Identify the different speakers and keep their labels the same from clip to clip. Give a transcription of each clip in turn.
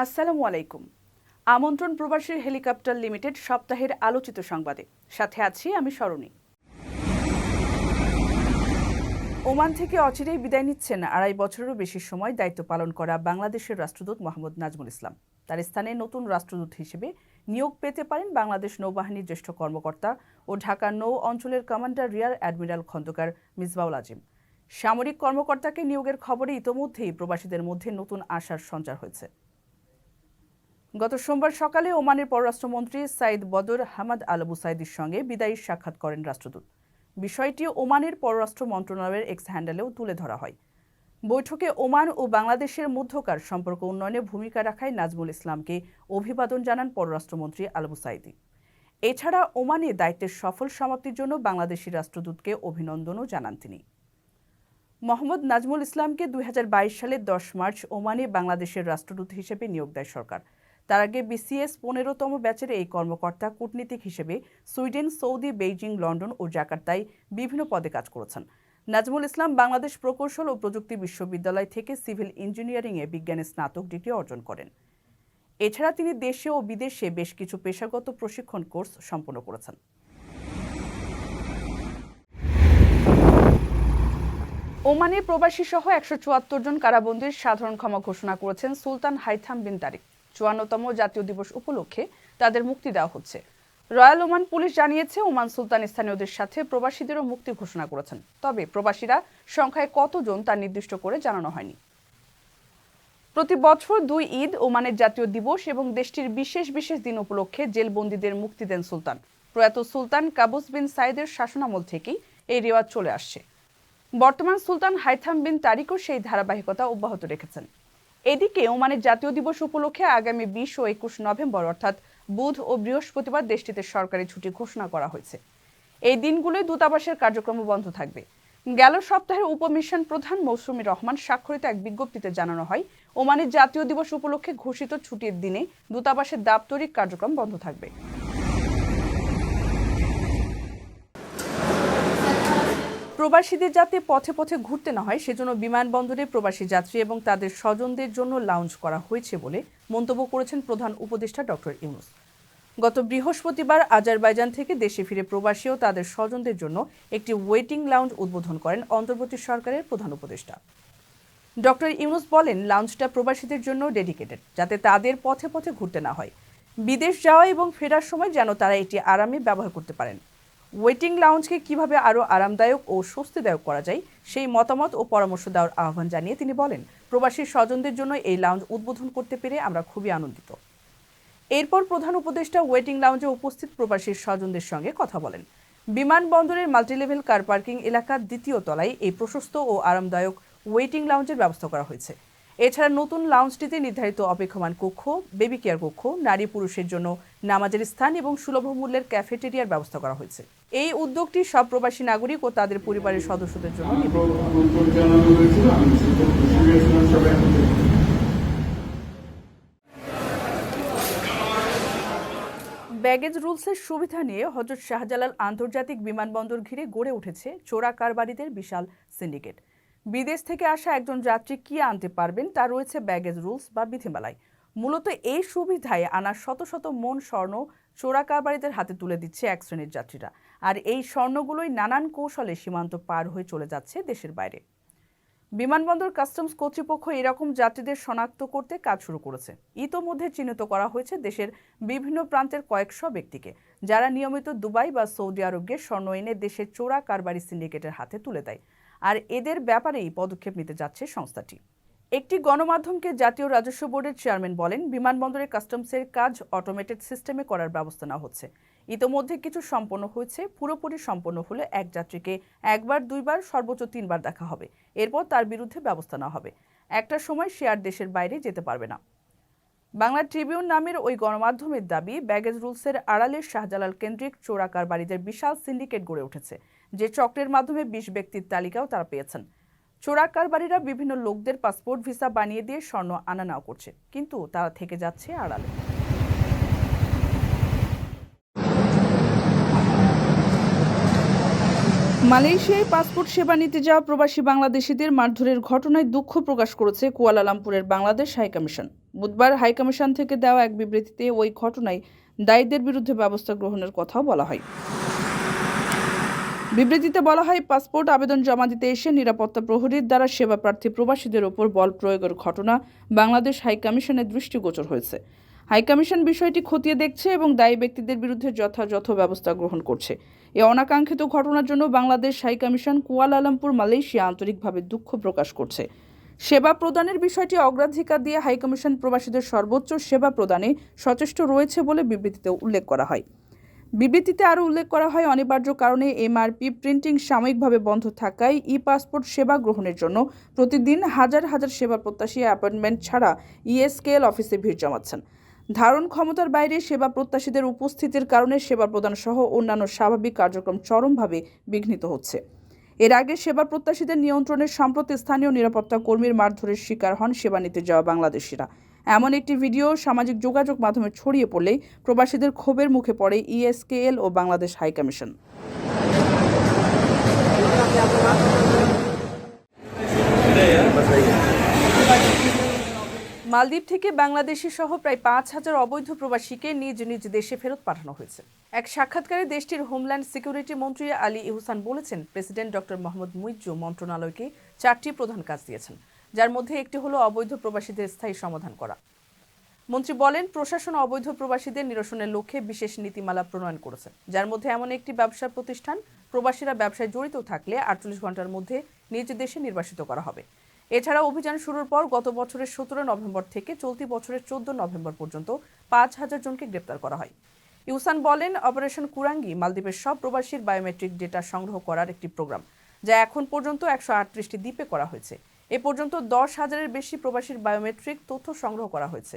Speaker 1: আসসালামু আলাইকুম। আমন্ত্রণ প্রবাসীর হেলিকপ্টার লিমিটেড সপ্তাহের আলোচিত সংবাদে সাথে আছি আমি স্মরণী। ওমান থেকে অচিরেই বিদায় নিচ্ছেন ২.৫ বছরেরও বেশি সময় দায়িত্ব পালন করা বাংলাদেশের রাষ্ট্রদূত মোহাম্মদ নাজমুল ইসলাম। তার স্থানে নতুন রাষ্ট্রদূত হিসেবে নিয়োগ পেতে পারেন বাংলাদেশ নৌবাহিনীর জ্যেষ্ঠ কর্মকর্তা ও ঢাকা নৌ অঞ্চলের commander rear admiral Khandakar Misbaul Azim. সামরিক কর্মকর্তাকে নিয়োগের খবরে ইতোমধ্যেই প্রবাসীদের মধ্যে নতুন আশার সঞ্চার হয়েছে। গত সোমবার সকালে ওমানের পররাষ্ট্রমন্ত্রী সাইদ বদর হামাদ আল বুসাইদির সঙ্গে বিদায়ী সাক্ষাৎ করেন রাষ্ট্রদূত। বিষয়টি ওমানের পররাষ্ট্র মন্ত্রণালয়ের এক্স হ্যান্ডেলেও তুলে ধরা হয়। বৈঠকে ওমান ও বাংলাদেশের মধ্যকার সম্পর্ক উন্নয়নে ভূমিকা রাখায় নাজমুল ইসলামকে অভিবাদন জানান পররাষ্ট্রমন্ত্রী আল বুসাইদি। এছাড়া ওমানে দায়িত্বের সফল সমাপ্তির জন্য বাংলাদেশি রাষ্ট্রদূতকে অভিনন্দনও জানান তিনি। মোহাম্মদ নাজমুল ইসলামকে ২০২২ সালের ১০ মার্চ ওমানে বাংলাদেশের রাষ্ট্রদূত হিসেবে নিয়োগ দেয় সরকার। তার আগে বিসিএস ১৫তম ব্যাচের এই কর্মকর্তা কূটনীতিক হিসেবে সুইডেন, সৌদি, বেইজিং, লন্ডন ও জাকার্তায় বিভিন্ন পদে কাজ করেছেন। নাজমুল ইসলাম বাংলাদেশ প্রকৌশল ও প্রযুক্তি বিশ্ববিদ্যালয় থেকে সিভিল ইঞ্জিনিয়ারিংয়ে বিজ্ঞানে স্নাতক ডিগ্রি অর্জন করেন। এছাড়া তিনি দেশে ও বিদেশে বেশ কিছু পেশাগত প্রশিক্ষণ কোর্স সম্পন্ন করেছেন। ওমানে প্রবাসী সহ ১৭৪ জন কারাবন্দীর সাধারণ ক্ষমা ঘোষণা করেছেন সুলতান হাইথাম বিন তারিক। ৫৪তম জাতীয় দিবস উপলক্ষে তাদের মুক্তি দেওয়া হচ্ছে। রয়্যাল ওমান পুলিশ জানিয়েছে, ওমান সুলতান স্থানীয়দের সাথে প্রবাসীদেরও মুক্তি ঘোষণা করেছেন। তবে প্রবাসীরা সংখ্যায় কতজন তা নির্দিষ্ট করে জানানো হয়নি। প্রতি বছর ২ ঈদ, ওমানের জাতীয় দিবস এবং দেশটির বিশেষ বিশেষ দিন উপলক্ষে জেলবন্দীদের মুক্তি দেন সুলতান। প্রয়াত সুলতান কাবুস বিন সাইদের শাসনামল থেকেই এই রেওয়াজ চলে আসছে। বর্তমান সুলতান হাইথাম বিন তারিকও সেই ধারাবাহিকতা অব্যাহত রেখেছেন। এদিকে ওমানের জাতীয় দিবস উপলক্ষে আগামী ২০ ও ২১ নভেম্বর অর্থাৎ বুধ ও বৃহস্পতিবার দেশটিতে সরকারি ছুটি ঘোষণা করা হয়েছে। এই দিনগুলোয় দূতাবাসের কার্যক্রম বন্ধ থাকবে। গেল সপ্তাহের উপমিশন প্রধান মৌসুমী রহমান স্বাক্ষরিত এক বিজ্ঞপ্তিতে জানানো হয়, ওমানের জাতীয় দিবস উপলক্ষে ঘোষিত ছুটির দিনে দূতাবাসের দাপ্তরিক কার্যক্রম বন্ধ থাকবে। প্রবাসীদের যাতে পথে পথে ঘুরতে না হয় সেজন্য বিমানবন্দরে প্রবাসী যাত্রী এবং তাদের স্বজনদের জন্য লাউঞ্জ করা হয়েছে বলে মন্তব্য করেছেন প্রধান উপদেষ্টা ডক্টর ইউনূস। গত বৃহস্পতিবার আজারবাইজান থেকে দেশে ফিরে প্রবাসী ও তাদের স্বজনদের জন্য একটি ওয়েটিং লাউঞ্জ উদ্বোধন করেন অন্তর্বর্তী সরকারের প্রধান উপদেষ্টা। ডক্টর ইউনূস বলেন, লাউঞ্জটা প্রবাসীদের জন্য ডেডিকেটেড, যাতে তাদের পথে পথে ঘুরতে না হয়। বিদেশ যাওয়া এবং ফেরার সময় যেন তারা এটি আরামে ব্যবহার করতে পারেন। ওয়েটিং লাউঞ্জকে কিভাবে আরও আরামদায়ক ও স্বস্তিদায়ক করা যায় সেই মতামত ও পরামর্শ দেওয়ার আহ্বান জানিয়ে তিনি বলেন, প্রবাসী স্বজনদের জন্য এই লাউঞ্জ উদ্বোধন করতে পেরে আমরা খুবই আনন্দিত। এরপর প্রধান উপদেষ্টা ওয়েটিং লাউঞ্জে উপস্থিত প্রবাসীর স্বজনদের সঙ্গে কথা বলেন। বিমানবন্দরের মাল্টিলেভেল কার পার্কিং এলাকার ২য় তলায় এই প্রশস্ত ও আরামদায়ক ওয়েটিং লাউঞ্জের ব্যবস্থা করা হয়েছে। এছাড়া নতুন লাউঞ্জটিতে নির্ধারিত অপেক্ষমান কক্ষ, বেবি কেয়ার কক্ষ, নারী পুরুষের জন্য নামাজের স্থান এবং সুলভ মূল্যের ক্যাফেটেরিয়ার ব্যবস্থা করা হয়েছে। এই উদ্যোগটি সব প্রবাসী নাগরিক ও তাদের পরিবারের সদস্যদের জন্য ব্যাগেজ রুলসের সুবিধা নিয়ে হযরত শাহজালাল আন্তর্জাতিক বিমানবন্দর ঘিরে গড়ে উঠেছে চোরা কারবারিদের বিশাল সিন্ডিকেট। বিদেশ থেকে আসা একজন যাত্রী কি আনতে পারবেন তা রয়েছে ব্যাগেজ রুলস বা বিধিমালায়। মূলত এই সুবিধায় আনা শত শত মন স্বর্ণ চোরা কারবারিদের হাতে তুলে দিচ্ছে এক শ্রেণীর যাত্রীরা। আর এই স্বর্ণগুলোই নানান কৌশলে সীমান্ত পার হয়ে চলে যাচ্ছে দেশের বাইরে। বিমানবন্দর কাস্টমস কর্তৃপক্ষ এরকম যাত্রীদের শনাক্ত করতে কাজ শুরু করেছে। ইতোমধ্যে চিহ্নিত করা হয়েছে দেশের বিভিন্ন প্রান্তের কয়েকশো ব্যক্তিকে, যারা নিয়মিত দুবাই বা সৌদি আরবে স্বর্ণ এনে দেশের চোরা কারবারি সিন্ডিকেটের হাতে তুলে দেয়। আর এদের ব্যাপারেই পদক্ষেপ নিতে যাচ্ছে সংস্থাটি। একটি গণমাধ্যমকে জাতীয় রাজস্ব বোর্ডের চেয়ারম্যান বলেন, বিমানবন্দরে কাস্টমসের কাজ অটোমেটেড সিস্টেমে করার ব্যবস্থা নেওয়া হচ্ছে। ইতোমধ্যে কিছু সম্পন্ন হয়েছে। পুরোপুরি সম্পন্ন হলে এক যাত্রীকে একবার, দুইবার, সর্বোচ্চ ৩ বার দেখা হবে। এরপর তার বিরুদ্ধে ব্যবস্থা নেওয়া হবে। একটা সময় সে আর দেশের বাইরে যেতে পারবে না। বাংলা ট্রিবিউন নামের ওই গণমাধ্যমের দাবি, ব্যাগেজ রুলসের আড়ালে শাহজালাল কেন্দ্রিক চোরা কারবারিদের বিশাল সিন্ডিকেট গড়ে উঠেছে, যে চক্রের মাধ্যমে ২০ ব্যক্তির তালিকাও তারা পেয়েছেন। চোরা কারবারিরা বিভিন্ন লোকদের পাসপোর্ট ভিসা বানিয়ে দিয়ে স্বর্ণ আনা নেওয়া করছে, কিন্তু তারা থেকে যাচ্ছে আড়ালে। মালয়েশিয়ায় পাসপোর্ট সেবা নিতে যাওয়া প্রবাসী বাংলাদেশিদের মারধরের ঘটনায় দুঃখ প্রকাশ করেছে কুয়ালালামপুরের বাংলাদেশ হাইকমিশন। বুধবার হাইকমিশন থেকে দেওয়া এক বিবৃতিতে ওই ঘটনায় দায়ীদের বিরুদ্ধে ব্যবস্থা গ্রহণের কথাও বলা হয়। বিবৃতিতে বলা হয়, পাসপোর্ট আবেদন জমা দিতে এসে নিরাপত্তা প্রহরীর দ্বারা সেবা প্রার্থী প্রবাসীদের ওপর বল প্রয়োগের ঘটনা বাংলাদেশ হাইকমিশনের দৃষ্টিগোচর হয়েছে। হাইকমিশন বিষয়টি খতিয়ে দেখছে এবং দায়ী ব্যক্তিদের বিরুদ্ধে যথাযথ ব্যবস্থা গ্রহণ করছে। এই অনাকাঙ্ক্ষিত ঘটনার জন্য বাংলাদেশ হাইকমিশন কুয়ালালামপুর, মালয়েশিয়া আন্তরিকভাবে দুঃখ প্রকাশ করছে। সেবা প্রদানের বিষয়টি অগ্রাধিকার দিয়ে হাইকমিশন প্রবাসীদের সর্বোচ্চ সেবা প্রদানে সচেষ্ট রয়েছে বলে বিবৃতিতে উল্লেখ করা হয়। বিবৃতিতে আরও উল্লেখ করা হয়, অনিবার্য কারণে এমআরপি প্রিন্টিং সাময়িকভাবে বন্ধ থাকায় পাসপোর্ট সেবা গ্রহণের জন্য প্রতিদিন হাজার হাজার সেবা প্রত্যাশী অ্যাপয়েন্টমেন্ট ছাড়া ইএসকেএল অফিসে ভিড় জমাচ্ছেন। ধারণ ক্ষমতার বাইরে সেবা প্রত্যাশীদের উপস্থিতির কারণে সেবা প্রদান সহ অন্যান্য স্বাভাবিক কার্যক্রম চরমভাবে বিঘ্নিত হচ্ছে। এর আগে সেবা প্রত্যাশীদের নিয়ন্ত্রণে সম্প্রতি স্থানীয় নিরাপত্তা কর্মীর মারধরের শিকার হন সেবা নিতে যাওয়া বাংলাদেশিরা। এমন একটি ভিডিও সামাজিক যোগাযোগ মাধ্যমে ছড়িয়ে পড়লেই প্রবাসীদের ক্ষোভের মুখে পড়ে ইএসকেএল ও বাংলাদেশ হাইকমিশন। মালদ্বীপ থেকে বাংলাদেশি সহ প্রায় 5,000 অবৈধ প্রবাসীকে নিজ নিজ দেশে ফেরত পাঠানো হয়েছে। এক সাক্ষাৎকারে দেশটির হোমল্যান্ড সিকিউরিটি মন্ত্রী আলী ইহসান বলেছেন, প্রেসিডেন্ট ডক্টর মোহাম্মদ মুইজ্জু মন্ত্রণালয়কে 4টি প্রধান কাজ দিয়েছেন, যার মধ্যে একটি হলো অবৈধ প্রবাসীদের স্থায়ী সমাধান করা। মন্ত্রী বলেন, প্রশাসন অবৈধ প্রবাসীদের নিরসনের লক্ষ্যে বিশেষ নীতিমালা প্রণয়ন করেছে, যার মধ্যে এমন একটি ব্যবসা প্রতিষ্ঠান প্রবাসীরা ব্যবসায় জড়িত থাকলে 48 ঘন্টার মধ্যে নিজ দেশে নির্বাসিত করা হবে। এছাড়া অভিযান শুরুর পর গত বছরের 17 নভেম্বর থেকে চলতি বছরের 14 নভেম্বর পর্যন্ত 5,000 জনকে গ্রেপ্তার করা হয়। ইহসান বলেন, অপারেশন কুরাঙ্গি মালদ্বীপের সব প্রবাসীর বায়োমেট্রিক ডেটা সংগ্রহ করার একটি প্রোগ্রাম, যা এখন পর্যন্ত 138টি দ্বীপে করা হয়েছে। এ পর্যন্ত 10,000-এর বেশি প্রবাসীর বায়োমেট্রিক তথ্য সংগ্রহ করা হয়েছে।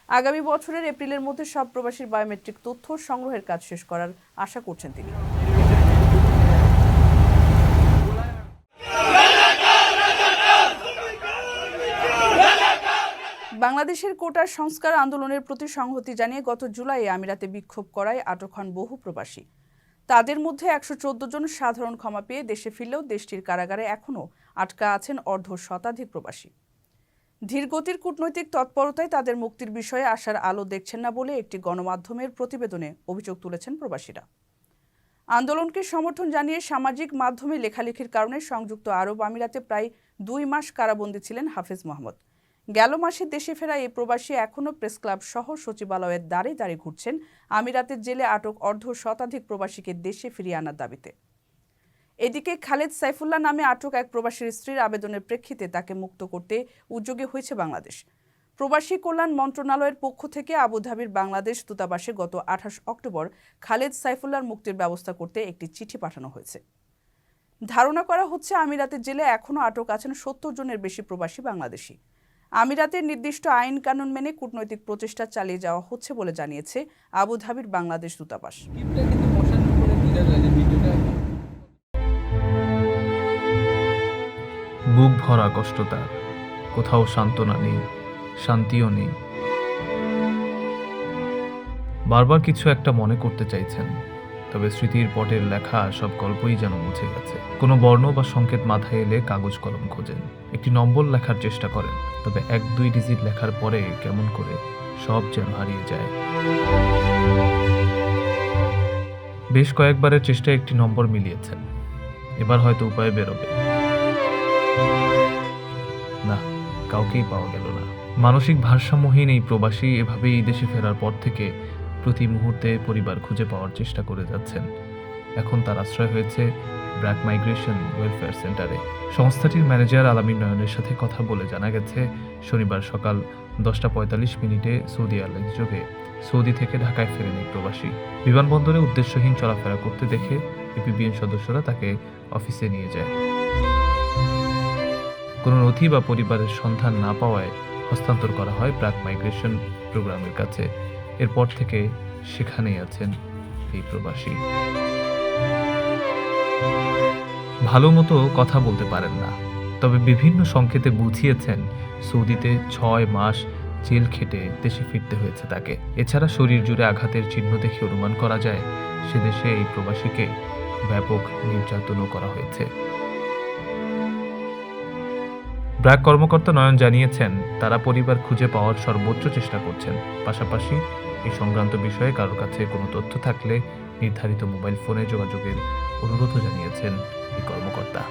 Speaker 1: আগামী বছরের এপ্রিলের মধ্যে সব প্রবাসীর বায়োমেট্রিক তথ্য সংগ্রহের কাজ শেষ করার আশা করছেন তিনি। বাংলাদেশের কোটা সংস্কার আন্দোলনের প্রতি সংহতি জানিয়ে গত জুলাইয়ে আমিরাতে বিক্ষোভ করায় আটক হন বহু প্রবাসী। তাদের মধ্যে 114 জন সাধারণ ক্ষমা পেয়ে দেশে ফিরলেও দেশটির কারাগারে এখনও আটকা আছেন অর্ধশতাধিক প্রবাসী। ধীরগতির কূটনৈতিক তৎপরতায় তাদের মুক্তির বিষয়ে আশার আলো দেখছেন না বলে একটি গণমাধ্যমের প্রতিবেদনে অভিযোগ তুলেছেন প্রবাসীরা। আন্দোলনকে সমর্থন জানিয়ে সামাজিক মাধ্যমে লেখালেখির কারণে সংযুক্ত আরব আমিরাতে প্রায় 2 মাস কারাবন্দী ছিলেন হাফেজ মোহাম্মদ। গেল মাসে দেশে ফেরা এই প্রবাসী এখনও প্রেস ক্লাব সহ সচিবালয়ের দ্বারে দ্বারে ঘুরছেন আমিরাতের জেলে আটক অর্ধশতাধিক প্রবাসীকে দেশে ফিরিয়ে আনার দাবিতে। এদিকে খালেদ সাইফুল্লাহ নামে আটক এক প্রবাসীর স্ত্রীর আবেদনের প্রেক্ষিতে তাকে মুক্ত করতে উদ্যোগী হয়েছে বাংলাদেশ। প্রবাসী কল্যাণ মন্ত্রণালয়ের পক্ষ থেকে আবুধাবির বাংলাদেশ দূতাবাসে গত 28 অক্টোবর খালেদ সাইফুল্লাহর মুক্তির ব্যবস্থা করতে একটি চিঠি পাঠানো হয়েছে। ধারণা করা হচ্ছে আমিরাতের জেলে এখনও আটক আছেন 70 জনের বেশি প্রবাসী বাংলাদেশি। আমিরাতের নির্দিষ্ট আইন কানুন মেনে কূটনৈতিক প্রচেষ্টা চালিয়ে যাওয়া হচ্ছে বলে জানিয়েছে আবুধাবির বাংলাদেশ দূতাবাস।
Speaker 2: বুক ভরা কষ্ট তার, কোথাও সান্ত্বনা নেই, শান্তিও নেই। বারবার কিছু একটা মনে করতে চাইছেন, তবে স্মৃতির পটের লেখা সব গল্পই যেন মুছে গেছে। কোনো বর্ণ বা সংকেত মাথায় এলে কাগজ কলম খোঁজেন, একটি নম্বর লেখার চেষ্টা করেন, তবে 1-2 ডিজিট লেখার পরে কেমন করে সব যেন হারিয়ে যায়। বেশ কয়েকবারের চেষ্টায় একটি নম্বর মিলিয়েছেন, এবার হয়তো উপায় বেরোবে। না, কাউকেই পাওয়া গেল না। মানসিক ভারসাম্যহীন এই প্রবাসী এভাবেই দেশে ফেরার পর থেকে প্রতি মুহূর্তে পরিবার খুঁজে পাওয়ার চেষ্টা করে যাচ্ছেন। এখন তার আশ্রয় হয়েছে ব্র্যাক মাইগ্রেশন ওয়েলফেয়ার সেন্টারে। সংস্থাটির ম্যানেজার আলামিন নয়নের সাথে কথা বলে জানা গেছে, শনিবার সকাল 10:45 সৌদি এয়ারলাইন্স যোগে সৌদি থেকে ঢাকায় ফেরেন এই প্রবাসী। বিমানবন্দরে উদ্দেশ্যহীন চলাফেরা করতে দেখে এপিবিএন সদস্যরা তাকে অফিসে নিয়ে যায়। কোনো নথি বা পরিবারের সন্ধান না পাওয়ায় হস্তান্তর করা হয় ব্র্যাক মাইগ্রেশন প্রোগ্রামের কাছে। এরপর থেকে সেখানেই আছেন এই প্রবাসী। ভালো মতো কথা বলতে পারেন না, তবে বিভিন্ন সংকেতে বুঝিয়েছেন সৌদিতে 6 মাস জেল খেটে দেশে ফিরতে হয়েছে তাকে। এছাড়া শরীর জুড়ে আঘাতের চিহ্ন দেখে অনুমান করা যায় সে দেশে এই প্রবাসীকে ব্যাপক নির্যাতনও করা হয়েছে। ব্র্যাক কর্মকর্তা নয়ন জানিয়েছেন, তারা পরিবার খুঁজে পাওয়ার সর্বোচ্চ চেষ্টা করছেন। পাশাপাশি এই সংক্রান্ত বিষয়ে কারোর কাছে কোনো তথ্য থাকলে নির্ধারিত মোবাইল ফোনে যোগাযোগের অনুরোধও জানিয়েছেন এই কর্মকর্তা।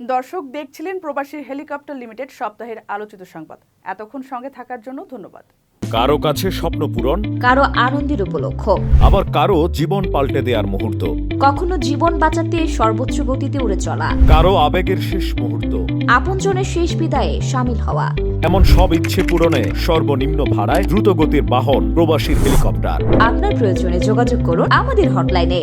Speaker 1: দর্শক দেখছিলেন প্রবাসী হেলিকপ্টার লিমিটেড সপ্তাহের আলোচিত সংবাদ। এতক্ষণ সঙ্গে থাকার জন্য ধন্যবাদ।
Speaker 3: কারো কাছে স্বপ্ন পূরণ,
Speaker 4: কারো আনন্দের উপলক্ষ,
Speaker 3: আবার কারো জীবন পাল্টে দেওয়ার মুহূর্ত,
Speaker 4: কখনো জীবন বাঁচাতে সর্বোচ্চ গতিতে উড়ে চলা,
Speaker 3: কারো আবেগের শেষ মুহূর্ত,
Speaker 4: আপনজনের শেষ বিদায়ে সামিল হওয়া।
Speaker 3: এমন সব ইচ্ছে পূরণে সর্বনিম্ন ভাড়ায় দ্রুতগতির বাহন প্রবাসীর হেলিকপ্টার।
Speaker 4: আপনার প্রয়োজনে যোগাযোগ করুন আমাদের হটলাইনে।